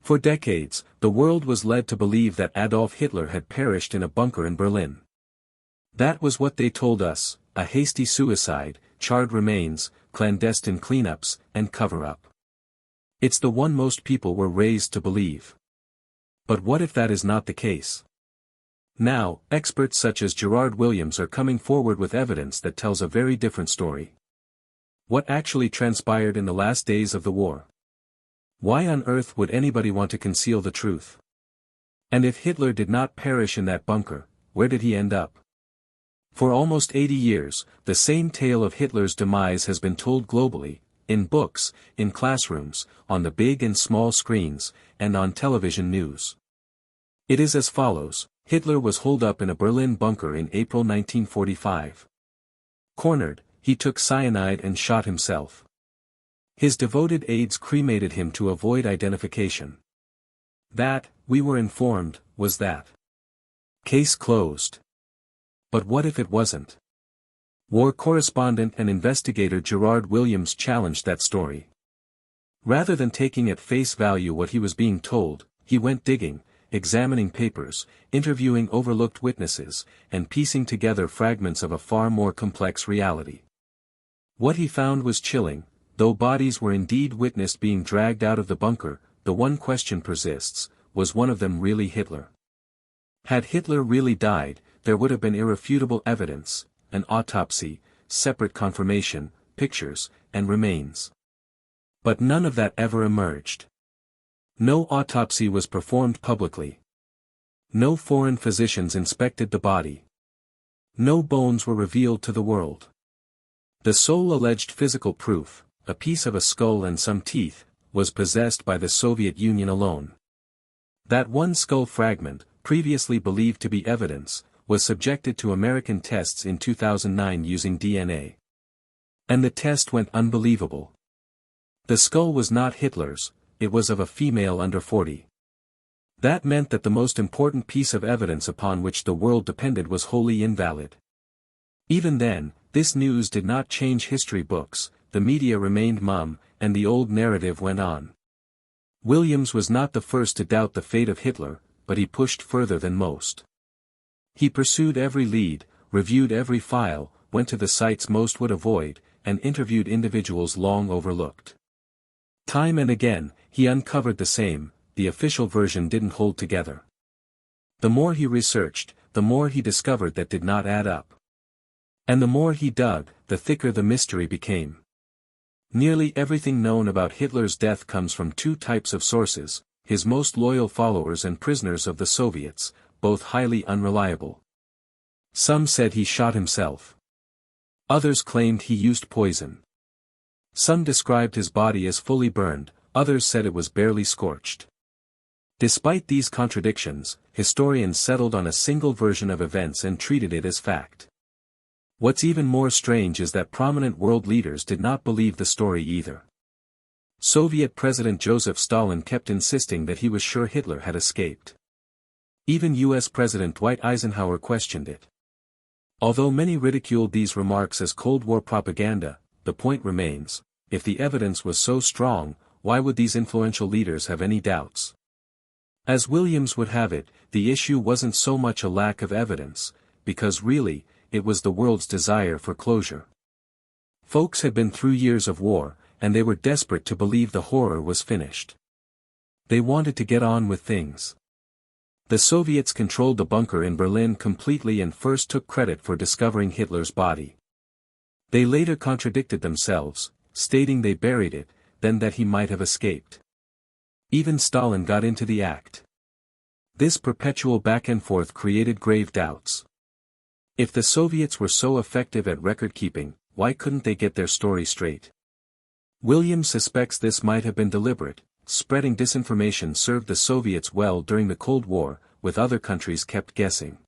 For decades, the world was led to believe that Adolf Hitler had perished in a bunker in Berlin. That was what they told us, a hasty suicide, charred remains, clandestine cleanups, and cover-up. It's the one most people were raised to believe. But what if that is not the case? Now, experts such as Gerrard Williams are coming forward with evidence that tells a very different story. What actually transpired in the last days of the war? Why on earth would anybody want to conceal the truth? And if Hitler did not perish in that bunker, where did he end up? For almost 80 years, the same tale of Hitler's demise has been told globally, in books, in classrooms, on the big and small screens, and on television news. It is as follows: Hitler was holed up in a Berlin bunker in April 1945. Cornered, he took cyanide and shot himself. His devoted aides cremated him to avoid identification. That, we were informed, was that. Case closed. But what if it wasn't? War correspondent and investigator Gerrard Williams challenged that story. Rather than taking at face value what he was being told, he went digging, examining papers, interviewing overlooked witnesses, and piecing together fragments of a far more complex reality. What he found was chilling. Though bodies were indeed witnessed being dragged out of the bunker, the one question persists: was one of them really Hitler? Had Hitler really died, there would have been irrefutable evidence, an autopsy, separate confirmation, pictures, and remains. But none of that ever emerged. No autopsy was performed publicly. No foreign physicians inspected the body. No bones were revealed to the world. The sole alleged physical proof, a piece of a skull and some teeth, was possessed by the Soviet Union alone. That one skull fragment, previously believed to be evidence, was subjected to American tests in 2009 using DNA. And the test went unbelievable. The skull was not Hitler's, it was of a female under 40. That meant that the most important piece of evidence upon which the world depended was wholly invalid. Even then, this news did not change history books, the media remained mum, and the old narrative went on. Williams was not the first to doubt the fate of Hitler, but he pushed further than most. He pursued every lead, reviewed every file, went to the sites most would avoid, and interviewed individuals long overlooked. Time and again, he uncovered the same: the official version didn't hold together. The more he researched, the more he discovered that did not add up. And the more he dug, the thicker the mystery became. Nearly everything known about Hitler's death comes from two types of sources: his most loyal followers and prisoners of the Soviets, both highly unreliable. Some said he shot himself. Others claimed he used poison. Some described his body as fully burned, others said it was barely scorched. Despite these contradictions, historians settled on a single version of events and treated it as fact. What's even more strange is that prominent world leaders did not believe the story either. Soviet President Joseph Stalin kept insisting that he was sure Hitler had escaped. Even U.S. President Dwight Eisenhower questioned it. Although many ridiculed these remarks as Cold War propaganda, the point remains: if the evidence was so strong, why would these influential leaders have any doubts? As Williams would have it, the issue wasn't so much a lack of evidence, because really, it was the world's desire for closure. Folks had been through years of war, and they were desperate to believe the horror was finished. They wanted to get on with things. The Soviets controlled the bunker in Berlin completely and first took credit for discovering Hitler's body. They later contradicted themselves, stating they buried it, then that he might have escaped. Even Stalin got into the act. This perpetual back and forth created grave doubts. If the Soviets were so effective at record-keeping, why couldn't they get their story straight? Williams suspects this might have been deliberate. Spreading disinformation served the Soviets well during the Cold War, with other countries kept guessing.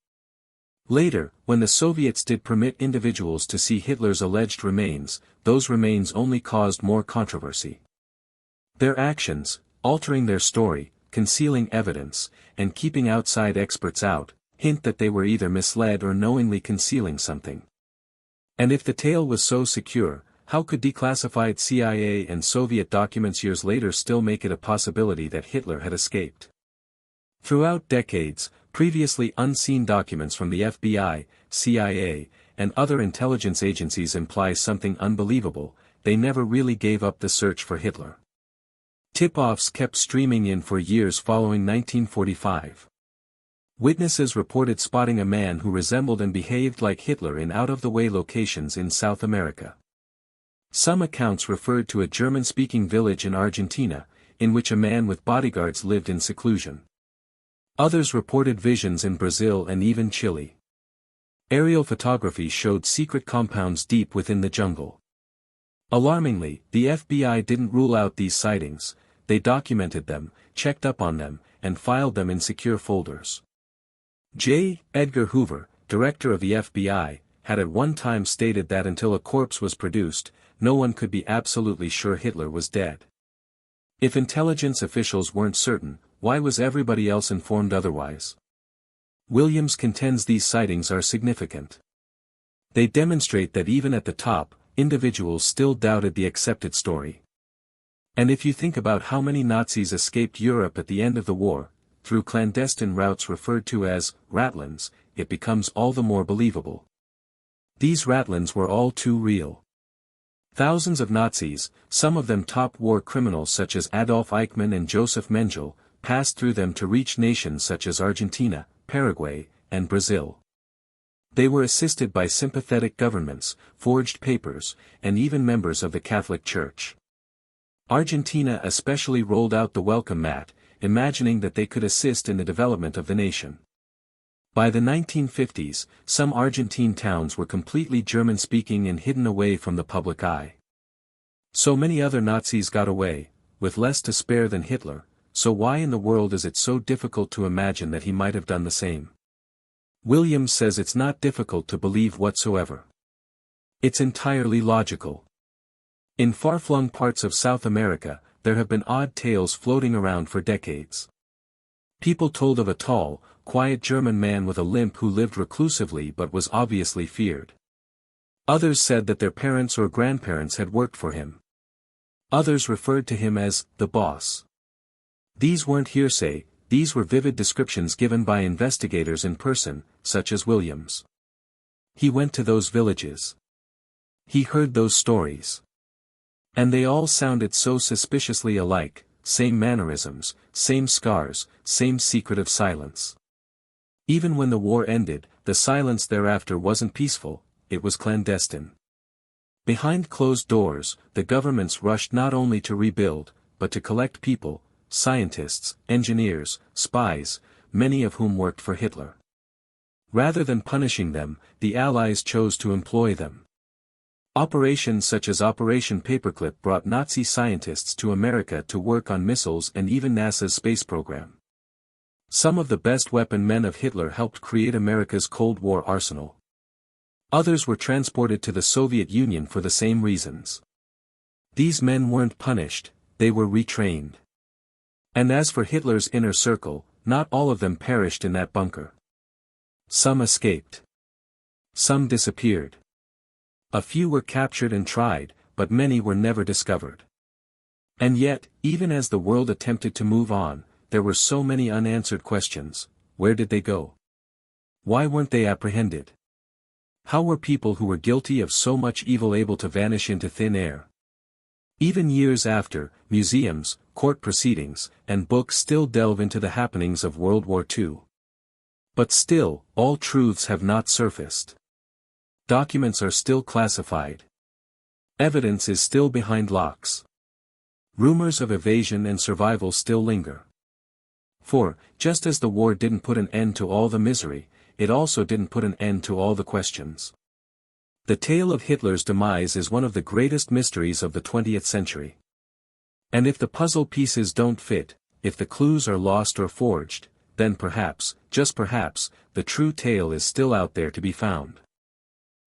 Later, when the Soviets did permit individuals to see Hitler's alleged remains, those remains only caused more controversy. Their actions, altering their story, concealing evidence, and keeping outside experts out, hint that they were either misled or knowingly concealing something. And if the tale was so secure, How could declassified CIA and Soviet documents years later still make it a possibility that Hitler had escaped? Throughout decades, previously unseen documents from the FBI, CIA, and other intelligence agencies imply something unbelievable: they never really gave up the search for Hitler. Tip-offs kept streaming in for years following 1945. Witnesses reported spotting a man who resembled and behaved like Hitler in out-of-the-way locations in South America. Some accounts referred to a German-speaking village in Argentina, in which a man with bodyguards lived in seclusion. Others reported visions in Brazil and even Chile. Aerial photography showed secret compounds deep within the jungle. Alarmingly, the FBI didn't rule out these sightings. They documented them, checked up on them, and filed them in secure folders. J. Edgar Hoover, director of the FBI, had at one time stated that until a corpse was produced, no one could be absolutely sure Hitler was dead. If intelligence officials weren't certain, why was everybody else informed otherwise? Williams contends these sightings are significant. They demonstrate that even at the top, individuals still doubted the accepted story. And if you think about how many Nazis escaped Europe at the end of the war, through clandestine routes referred to as ratlins, it becomes all the more believable. These ratlins were all too real. Thousands of Nazis, some of them top war criminals such as Adolf Eichmann and Joseph Mengele, passed through them to reach nations such as Argentina, Paraguay, and Brazil. They were assisted by sympathetic governments, forged papers, and even members of the Catholic Church. Argentina especially rolled out the welcome mat, imagining that they could assist in the development of the nation. By the 1950s, some Argentine towns were completely German-speaking and hidden away from the public eye. So many other Nazis got away, with less to spare than Hitler, so why in the world is it so difficult to imagine that he might have done the same? Williams says it's not difficult to believe whatsoever. It's entirely logical. In far-flung parts of South America, there have been odd tales floating around for decades. People told of a tall, quiet German man with a limp who lived reclusively but was obviously feared. Others said that their parents or grandparents had worked for him. Others referred to him as the boss. These weren't hearsay, these were vivid descriptions given by investigators in person, such as Williams. He went to those villages. He heard those stories. And they all sounded so suspiciously alike: same mannerisms, same scars, same secretive silence. Even when the war ended, the silence thereafter wasn't peaceful, it was clandestine. Behind closed doors, the governments rushed not only to rebuild, but to collect people, scientists, engineers, spies, many of whom worked for Hitler. Rather than punishing them, the Allies chose to employ them. Operations such as Operation Paperclip brought Nazi scientists to America to work on missiles and even NASA's space program. Some of the best weapon men of Hitler helped create America's Cold War arsenal. Others were transported to the Soviet Union for the same reasons. These men weren't punished, they were retrained. And as for Hitler's inner circle, not all of them perished in that bunker. Some escaped. Some disappeared. A few were captured and tried, but many were never discovered. And yet, even as the world attempted to move on, there were so many unanswered questions. Where did they go? Why weren't they apprehended? How were people who were guilty of so much evil able to vanish into thin air? Even years after, museums, court proceedings, and books still delve into the happenings of World War II. But still, all truths have not surfaced. Documents are still classified. Evidence is still behind locks. Rumors of evasion and survival still linger. For, just as the war didn't put an end to all the misery, it also didn't put an end to all the questions. The tale of Hitler's demise is one of the greatest mysteries of the 20th century. And if the puzzle pieces don't fit, if the clues are lost or forged, then perhaps, just perhaps, the true tale is still out there to be found.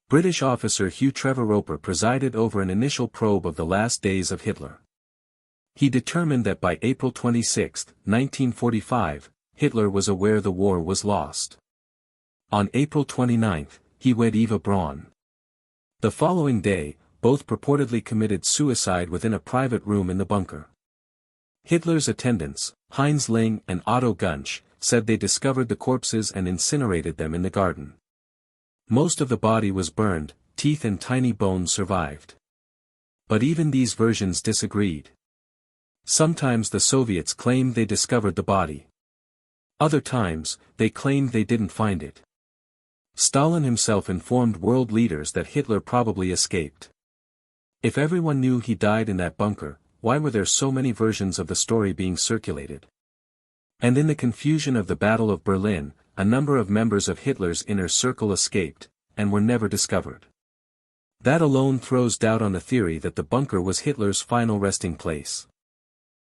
British officer Hugh Trevor Roper presided over an initial probe of the last days of Hitler. He determined that by April 26, 1945, Hitler was aware the war was lost. On April 29, he wed Eva Braun. The following day, both purportedly committed suicide within a private room in the bunker. Hitler's attendants, Heinz Ling and Otto Gunsch, said they discovered the corpses and incinerated them in the garden. Most of the body was burned, teeth and tiny bones survived. But even these versions disagreed. Sometimes the Soviets claimed they discovered the body. Other times, they claimed they didn't find it. Stalin himself informed world leaders that Hitler probably escaped. If everyone knew he died in that bunker, why were there so many versions of the story being circulated? And in the confusion of the Battle of Berlin, a number of members of Hitler's inner circle escaped, and were never discovered. That alone throws doubt on the theory that the bunker was Hitler's final resting place.